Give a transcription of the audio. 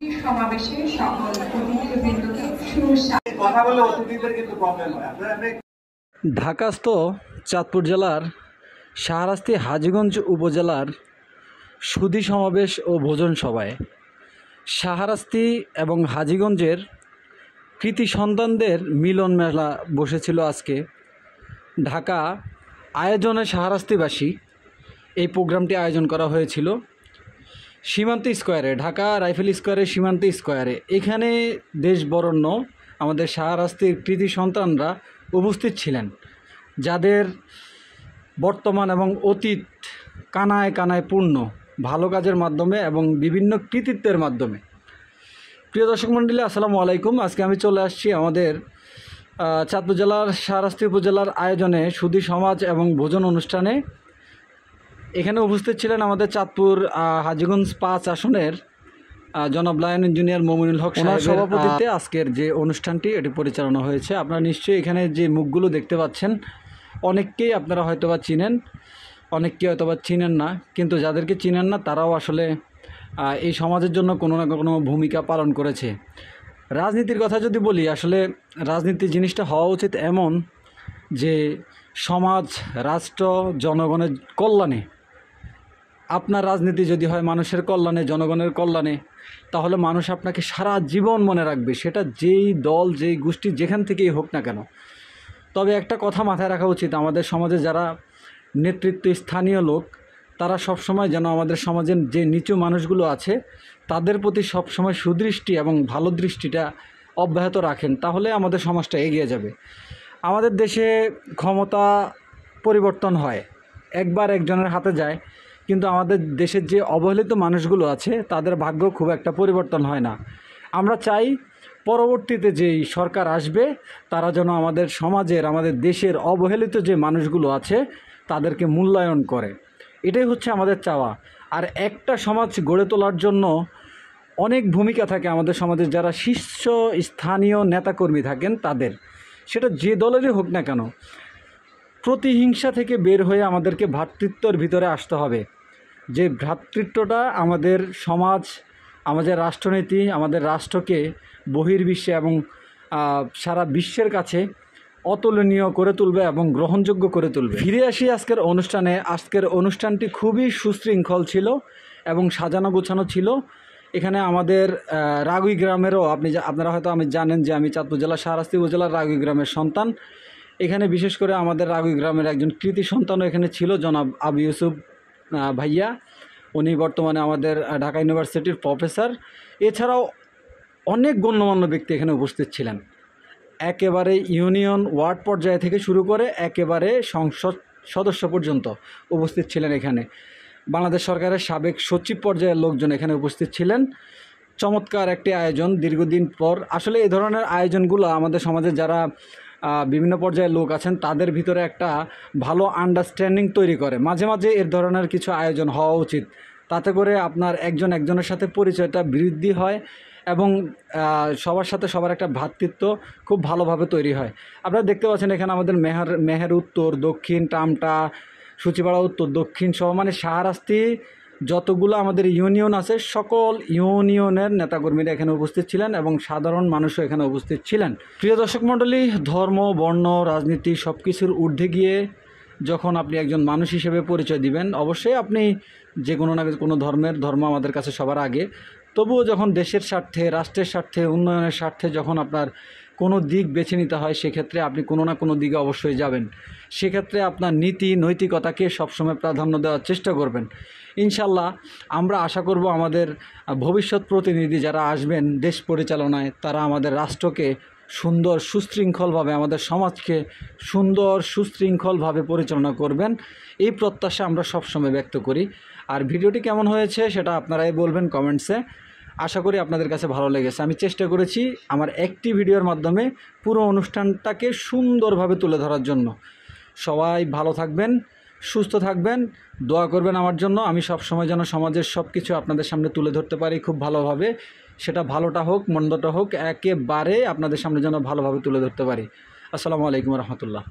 সমাবেশে সকল অতিথিবৃন্দকে কথা বলে অতিথিদের কিন্তু প্রবলেম হয়। ঢাকাস্থ চাঁদপুর জেলার শাহরাস্তি হাজীগঞ্জ উপজেলার সুধী সমাবেশ ও ভোজন সভায় শাহরাস্তি এবং হাজীগঞ্জের কৃতি সন্তানদের মিলন মেলা বসেছিল আজকে। ঢাকা আয়োজনে শাহরাস্তিবাসী এই প্রোগ্রামটি আয়োজন করা হয়েছিল সীমান্ত স্কোয়ারে, ঢাকা রাইফেল স্কোয়ারে, সীমান্ত স্কোয়ারে। এখানে দেশ বরেণ্য আমাদের শাহরাস্তির কৃতি সন্তানরা উপস্থিত ছিলেন, যাদের বর্তমান এবং অতীত কানায় কানায় পূর্ণ ভালো কাজের মাধ্যমে এবং বিভিন্ন কৃতিত্বের মাধ্যমে। প্রিয় দর্শক মণ্ডলী, আসসালামু আলাইকুম। আজকে আমি চলে আসছি আমাদের চাঁদপুর জেলার শাহরাস্তি উপজেলার আয়োজনে সুধী সমাজ এবং ভোজন অনুষ্ঠানে। এখানে উপস্থিত ছিলেন আমাদের চাঁদপুর হাজীগঞ্জ 5 আসনের জনাব লায়ন ইঞ্জিনিয়ার মমিনুল হক সাহেবের সভাপতিত্বে আজকের যে অনুষ্ঠানটি এটি পরিচালনা হয়েছে। আপনারা নিশ্চয়ই এখানে যে মুখগুলো দেখতে পাচ্ছেন, অনেককেই আপনারা হয়তোবা চিনেন, অনেককেই হয়তোবা চিনেন না, কিন্তু যাদেরকে চিনেন না তারাও আসলে এই সমাজের জন্য কোনো না কোনো ভূমিকা পালন করেছে। রাজনীতির কথা যদি বলি, আসলে রাজনীতি জিনিসটা হওয়া উচিত এমন যে সমাজ, রাষ্ট্র, জনগণের কল্যাণে। আপনার রাজনীতি যদি হয় মানুষের কল্যাণে, জনগণের কল্যাণে, তাহলে মানুষ আপনাকে সারা জীবন মনে রাখবে, সেটা যেই দল, যেই গোষ্ঠী, যেখান থেকেই হোক না কেন। তবে একটা কথা মাথায় রাখা উচিত, আমাদের সমাজে যারা নেতৃত্ব স্থানীয় লোক, তারা সবসময় যেন আমাদের সমাজের যে নিচু মানুষগুলো আছে তাদের প্রতি সবসময় সুদৃষ্টি এবং ভালো দৃষ্টিটা অব্যাহত রাখেন, তাহলে আমাদের সমাজটা এগিয়ে যাবে। আমাদের দেশে ক্ষমতা পরিবর্তন হয়, একবার একজনের হাতে যায়, কিন্তু আমাদের দেশের যে অবহেলিত মানুষগুলো আছে তাদের ভাগ্য খুব একটা পরিবর্তন হয় না। আমরা চাই পরবর্তীতে যেই সরকার আসবে তারা যেন আমাদের সমাজের, আমাদের দেশের অবহেলিত যে মানুষগুলো আছে তাদেরকে মূল্যায়ন করে। এটাই হচ্ছে আমাদের চাওয়া। আর একটা সমাজ গড়ে তোলার জন্য অনেক ভূমিকা থাকে আমাদের সমাজের যারা শীর্ষ স্থানীয় নেতাকর্মী থাকেন তাদের, সেটা যে দলেরই হোক না কেন। প্রতিহিংসা থেকে বের হয়ে আমাদেরকে ভ্রাতৃত্বের ভিতরে আসতে হবে। যে ভ্রাতৃত্বটা আমাদের সমাজ, আমাদের রাষ্ট্রনীতি, আমাদের রাষ্ট্রকে বহির্বিশ্বে এবং সারা বিশ্বের কাছে অতুলনীয় করে তুলবে এবং গ্রহণযোগ্য করে তুলবে। ফিরে আসি আজকের অনুষ্ঠানে। আজকের অনুষ্ঠানটি খুবই সুশৃঙ্খল ছিল এবং সাজানো গোছানো ছিল। এখানে আমাদের রাগুই গ্রামেরও আপনারা হয়তো জানেন যে আমি চাঁদপুর জেলা শাহরাস্তি উপজেলার রাগুই গ্রামের সন্তান। এখানে বিশেষ করে আমাদের রাগুই গ্রামের একজন কৃতি সন্তানও এখানে ছিল, জনাব আবু ইউসুফ ভাইয়া। উনি বর্তমানে আমাদের ঢাকা ইউনিভার্সিটির প্রফেসর। এছাড়াও অনেক গণ্যমান্য ব্যক্তি এখানে উপস্থিত ছিলেন, একেবারে ইউনিয়ন ওয়ার্ড পর্যায়ে থেকে শুরু করে একেবারে সংসদ সদস্য পর্যন্ত উপস্থিত ছিলেন। এখানে বাংলাদেশ সরকারের সাবেক সচিব পর্যায়ের লোকজন এখানে উপস্থিত ছিলেন। চমৎকার একটি আয়োজন দীর্ঘদিন পর। আসলে এই ধরনের আয়োজনগুলো আমাদের সমাজে যারা বিভিন্ন পর্যায়ের লোক আছেন তাদের ভিতরে একটা ভালো আন্ডারস্ট্যান্ডিং তৈরি করে। মাঝে মাঝে এর ধরনের কিছু আয়োজন হওয়া উচিত, তাতে করে আপনার একজন একজনের সাথে পরিচয়টা বৃদ্ধি হয় এবং সবার সাথে সবার একটা ভ্রাতৃত্ব খুব ভালোভাবে তৈরি হয়। আপনারা দেখতে পাচ্ছেন এখানে আমাদের মেহের উত্তর, দক্ষিণ, টামটা, সূচিপাড়া উত্তর, দক্ষিণ সহ মানে শাহরাস্তি যতগুলো আমাদের ইউনিয়ন আছে সকল ইউনিয়নের নেতাকর্মীরা এখানে উপস্থিত ছিলেন এবং সাধারণ মানুষও এখানে উপস্থিত ছিলেন। প্রিয় দর্শক মণ্ডলী, ধর্ম, বর্ণ, রাজনীতি সব কিছুর ঊর্ধ্বে গিয়ে যখন আপনি একজন মানুষ হিসেবে পরিচয় দিবেন, অবশ্যই আপনি যে কোনো না কোনো ধর্ম আমাদের কাছে সবার আগে। তবুও যখন দেশের স্বার্থে, রাষ্ট্রের স্বার্থে, উন্নয়নের স্বার্থে যখন আপনার কোনো দিক বেছে নিতে হয়, সেক্ষেত্রে আপনি কোনো না কোনো দিকে অবশ্যই যাবেন। সেক্ষেত্রে আপনার নীতি নৈতিকতাকে সবসময় প্রাধান্য দেওয়ার চেষ্টা করবেন। ইনশাল্লাহ আমরা আশা করব আমাদের ভবিষ্যৎ প্রতিনিধি যারা আসবেন দেশ পরিচালনায়, তারা আমাদের রাষ্ট্রকে সুন্দর সুশৃঙ্খলভাবে, আমাদের সমাজকে সুন্দর সুশৃঙ্খলভাবে পরিচালনা করবেন, এই প্রত্যাশা আমরা সবসময় ব্যক্ত করি। আর ভিডিওটি কেমন হয়েছে সেটা আপনারাই বলবেন কমেন্টসে। আশা করি আপনাদের কাছে ভালো লেগেছে। আমি চেষ্টা করেছি আমার একটি ভিডিওর মাধ্যমে পুরো অনুষ্ঠানটাকে সুন্দরভাবে তুলে ধরার জন্য। সবাই ভালো থাকবেন, সুস্থ থাকবেন, দোয়া করবেন আমার জন্য। আমি সবসময় যেন সমাজের সব কিছু আপনাদের সামনে তুলে ধরতে পারি খুব ভালোভাবে, সেটা ভালোটা হোক মন্দটা হোক, একেবারে আপনাদের সামনে যেন ভালোভাবে তুলে ধরতে পারি। আসসালামু আলাইকুম রহমতুল্লাহ।